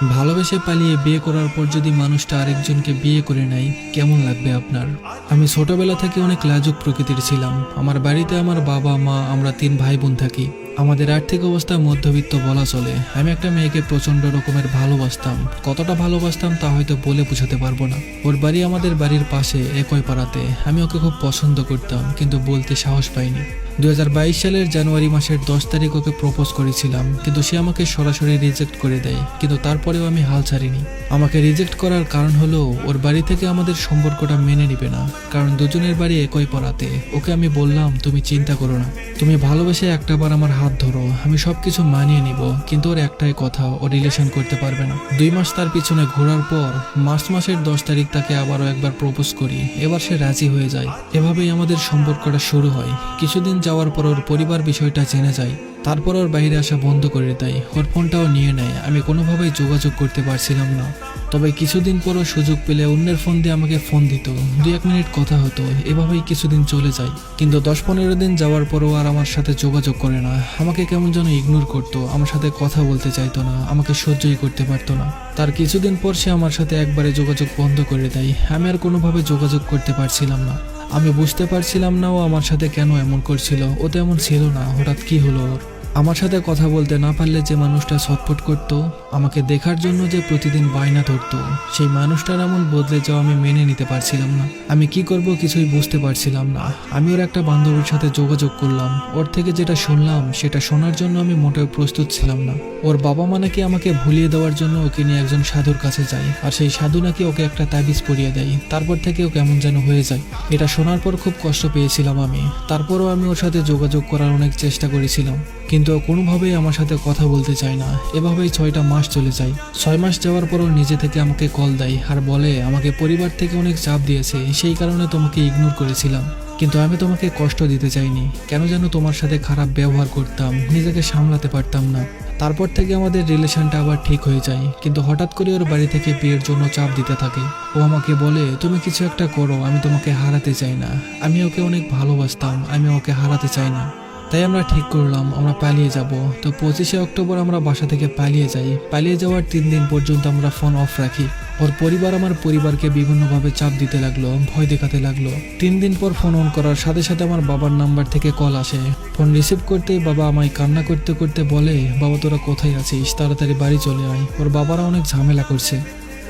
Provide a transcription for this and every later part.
ভালোবেসে পালিয়ে বিয়ে করার পর যদি মানুষটা আরেকজনকে বিয়ে করে নেয় কেমন লাগবে আপনার? আমি ছোটবেলা থেকে অনেক লাজুক প্রকৃতির ছিলাম। আমার বাড়িতে আমার বাবা মা আমরা 3 ভাই বোন থাকি। আমাদের আর্থিক অবস্থা মধ্যবিত্ত বলা চলে। আমি একটা মেয়েকে প্রচন্ড রকমের ভালোবাসতাম। কতটা ভালোবাসতাম তা হয়তো বলে বোঝাতে পারবো না। ওর বাড়ি আমাদের বাড়ির পাশে, একই পাড়াতে। আমি ওকে খুব পছন্দ করতাম, কিন্তু বলতে সাহস পাইনি। 2022 সালের জানুয়ারি মাসের 10 তারিখ ওকে প্রপোজ করেছিলাম, কিন্তু সে আমাকে সরাসরি রিজেক্ট করে দেয়। কিন্তু তারপরেও আমি হাল ছাড়িনি। আমাকে রিজেক্ট করার কারণ হলো ওর বাড়ি থেকে আমাদের সম্পর্কটা মেনে নিবে না, কারণ দুজনের বাড়ি একই পাড়াতে। ওকে আমি বললাম, তুমি চিন্তা করো না, তুমি ভালোবেসে একটাবার আমার হাত ধরো, আমি সবকিছু মানিয়ে নিব। কিন্তু ওর একটাই কথা, ও রিলেশন করতে পারবে না। 2 মাস তার পিছনে ঘোরার পর মার্চ মাসের 10 তারিখ তাকে আবারও একবার প্রপোজ করি। এবার সে রাজি হয়ে যায়। এভাবেই আমাদের সম্পর্কটা শুরু হয়। কিছুদিন যাওয়ার পর ওর পরিবার বিষয়টা জেনে যায়। তারপর ওর বাইরে আসা বন্ধ করে দেয়, ওর ফোনটাও নিয়ে নেয়। আমি কোনোভাবেই যোগাযোগ করতে পারছিলাম না। তবে কিছুদিন পরও সুযোগ পেলে অন্যের ফোন দিয়ে আমাকে ফোন দিত, 2-1 মিনিট কথা হতো। এভাবেই কিছুদিন চলে যায়। কিন্তু 10-15 দিন যাওয়ার পরও আর আমার সাথে যোগাযোগ করে না। আমাকে কেমন যেন ইগনোর করতো, আমার সাথে কথা বলতে চাইতো না, আমাকে সহ্যই করতে পারতো না। তার কিছুদিন পর সে আমার সাথে একবারে যোগাযোগ বন্ধ করে দেয়। আমি আর কোনোভাবে যোগাযোগ করতে পারছিলাম না। আমি বুঝতে পারছিলাম না ও আমার সাথে কেন এমন করছিল। ও তো এমন ছিল না, হঠাৎ কি হলো ওর? আমার সাথে কথা বলতে না পারলে যে মানুষটা ছটফট করতো, আমাকে দেখার জন্য যে প্রতিদিন বায়না ধরতো, সেই মানুষটার এমন বদলে যাওয়া আমি মেনে নিতে পারছিলাম না। আমি কি করব কিছুই বুঝতে পারছিলাম না। আমি ওর একটা বান্ধবীর সাথে যোগাযোগ করলাম। ওর থেকে যেটা শুনলাম সেটা শোনার জন্য আমি মোটেও প্রস্তুত ছিলাম না। ওর বাবা মা নাকি আমাকে ভুলিয়ে দেওয়ার জন্য ওকে নিয়ে একজন সাধুর কাছে যায়, আর সেই সাধু নাকি ওকে একটা তাবিজ পরিয়ে দেয়। তারপর থেকে ও কেমন যেন হয়ে যায়। এটা শোনার পর খুব কষ্ট পেয়েছিলাম আমি। তারপরও আমি ওর সাথে যোগাযোগ করার অনেক চেষ্টা করেছিলাম, কিন্তু ও কোনোভাবেই আমার সাথে কথা বলতে চায় না। এভাবেই 6টা মাস চলে যায়। 6 মাস যাওয়ার পরও নিজে থেকে আমাকে কল দেয় আর বলে, আমাকে পরিবার থেকে অনেক চাপ দিয়েছে, সেই কারণে তোমাকে ইগনোর করেছিলাম। কিন্তু আমি তোমাকে কষ্ট দিতে চাইনি। কেন যেন তোমার সাথে খারাপ ব্যবহার করতাম, নিজেকে সামলাতে পারতাম না। তারপর থেকে আমাদের রিলেশনটা আবার ঠিক হয়ে যায়। কিন্তু হঠাৎ করে ওর বাড়ি থেকে বিয়ের জন্য চাপ দিতে থাকে। ও আমাকে বলে, তুমি কিছু একটা করো, আমি তোমাকে হারাতে চাই না। আমি ওকে অনেক ভালোবাসতাম, আমি ওকে হারাতে চাই না। তাই আমরা ঠিক করলাম আমরা পালিয়ে যাব। তো 25শে অক্টোবর আমরা বাসা থেকে পালিয়ে যাই। পালিয়ে যাওয়ার 3 দিন পর্যন্ত আমরা ফোন অফ রাখি। ওর পরিবার আমার পরিবারকে বিভিন্নভাবে চাপ দিতে লাগলো, ভয় দেখাতে লাগলো। 3 দিন পর ফোন অন করার সাথে সাথে আমার বাবার নাম্বার থেকে কল আসে। ফোন রিসিভ করতেই বাবা আমায় কান্না করতে করতে বলে, বাবা তোরা কোথায় আছিস, তাড়াতাড়ি বাড়ি চলে আয়, ওর বাবারা অনেক ঝামেলা করছে।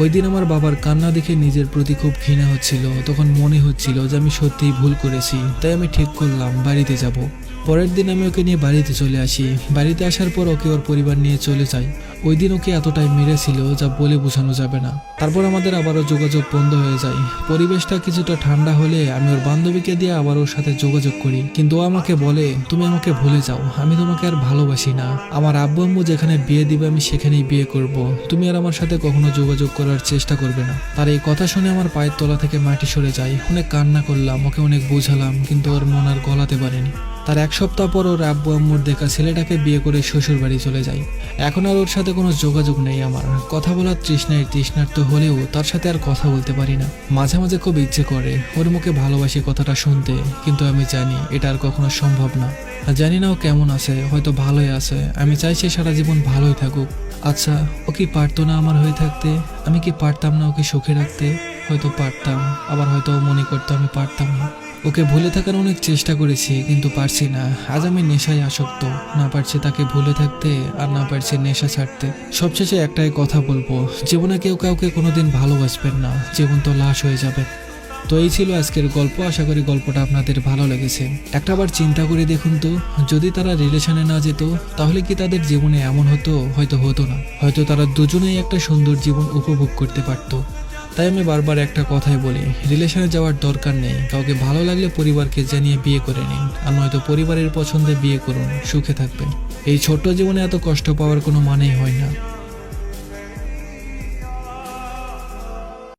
ওই দিন আমার বাবার কান্না দেখে নিজের প্রতি খুব ঘৃণা হচ্ছিল। তখন মনে হচ্ছিল যে আমি সত্যিই ভুল করেছি। তাই আমি ঠিক করলাম বাড়িতে যাব। পরের দিন আমি ওকে নিয়ে বাড়িতে চলে আসি। বাড়িতে আসার পর ওকে ওর পরিবার নিয়ে চলে যায়। ওই দিন ওকে এতটাই মেরেছিল যা বলে বোঝানো যাবে না। তারপর আমাদের আবারও যোগাযোগ বন্ধ হয়ে যায়। পরিবেশটা কিছুটা ঠান্ডা হলে আমি ওর বান্ধবীকে দিয়ে আবার ওর সাথে যোগাযোগ করি। কিন্তু ও আমাকে বলে, তুমি আমাকে ভুলে যাও, আমি তোমাকে আর ভালোবাসি না। আমার আব্বু আম্মু যেখানে বিয়ে দিবে আমি সেখানেই বিয়ে করব। তুমি আর আমার সাথে কখনো যোগাযোগ করার চেষ্টা করবে না। তার এই কথা শুনে আমার পায়ের তলা থেকে মাটি সরে যায়। অনেক কান্না করলাম, ওকে অনেক বোঝালাম, কিন্তু ওর মন আর গলাতে পারেনি। তার 1 সপ্তাহ পর ওর আব্বু আম্মুর দেখা ছেলেটাকে বিয়ে করে শ্বশুর বাড়ি চলে যায়। এখন আর ওর সাথে কোনো যোগাযোগ নেই আমার। কথা বলার তৃষ্ণার্ত হলেও তার সাথে আর কথা বলতে পারি না। মাঝে মাঝে খুব ইচ্ছে করে ওর মুখে ভালোবাসি কথাটা শুনতে, কিন্তু আমি জানি এটা আর কখনো সম্ভব না। আর জানি না ও কেমন আছে, হয়তো ভালোই আছে। আমি চাই সে সারা জীবন ভালোই থাকুক। আচ্ছা, ও কি পারতো না আমার হয়ে থাকতে? আমি কি পারতাম না ওকে সুখে রাখতে? হয়তো পারতাম, আবার হয়তো ও মনে করতো আমি পারতাম না। ওকে ভুলে থাকার অনেক চেষ্টা করেছি, কিন্তু পারছি না। আজ আমি নেশায় আসক্ত, না পারছি তাকে ভুলে থাকতে, আর না পারছি নেশা ছাড়তে। সবশেষে একটাই কথা বলবো, জীবনে কেউ কাউকে কোনোদিন ভালোবাসবেন না, জীবন তো লাশ হয়ে যাবে। তো এই ছিল আজকের গল্প। আশা করি গল্পটা আপনাদের ভালো লেগেছে। একটাবার চিন্তা করে দেখুন তো, যদি তারা রিলেশনে না যেত তাহলে কি তাদের জীবনে এমন হতো? হয়তো হতো না। হয়তো তারা দুজনেই একটা সুন্দর জীবন উপভোগ করতে পারতো। তাই আমি বারবার একটা কথাই বলি, রিলেশনে যাওয়ার দরকার নেই। কাউকে ভালো লাগলে পরিবারকে জানিয়ে বিয়ে করে নিন, আর নয়তো পরিবারের পছন্দে বিয়ে করুন, সুখে থাকবেন। এই ছোট্ট জীবনে এত কষ্ট পাওয়ার কোনো মানেই হয় না।